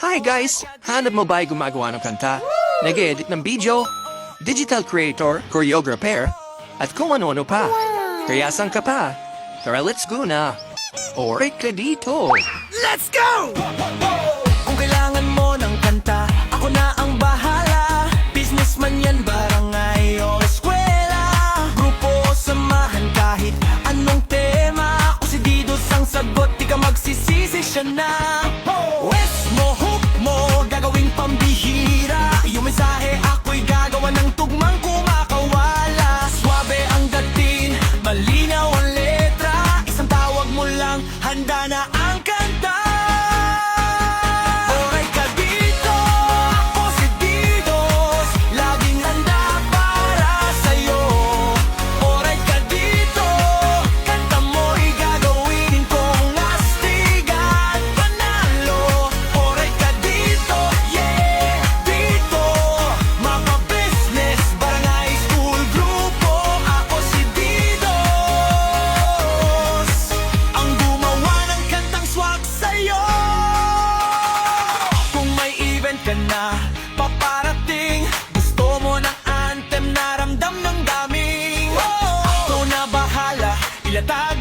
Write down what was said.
Hi guys! Hanap mo ba'y gumagawa ng kanta? Nag-edit ng video? Digital creator, choreographer, at kung ano-ano pa. Kaya saan ka pa? Tara, let's go na! Oray ka dito! Let's go! Kung kailangan mo ng kanta, ako na ang bahala. Businessman yan, barangay o eskwela. Grupo o samahan kahit anong tema. Ako si Didos ang sagot, di ka magsisisi, siya na. West mo, hook mo, gagawing pambihira. Iyong mensahe, ako'y gagawa ng tugmang kumakawala. Swabe ang dating, malinaw ang letra. Isang tawag mo lang, handa na ang kanta. Oray ka dito, ako si Didos, laging handa para sa'yo. Oray ka dito, kanta mo'y gagawin kong astig at panalo. Oray ka dito, yeah, dito, mapa-business, barangay, school, grupo. Ako si Didos, ang gumawa ng kantang swak sa'yo. Kung may event ka na paparating, gusto mo ng anthem na ramdam ng daming, ako na bahala, ilatag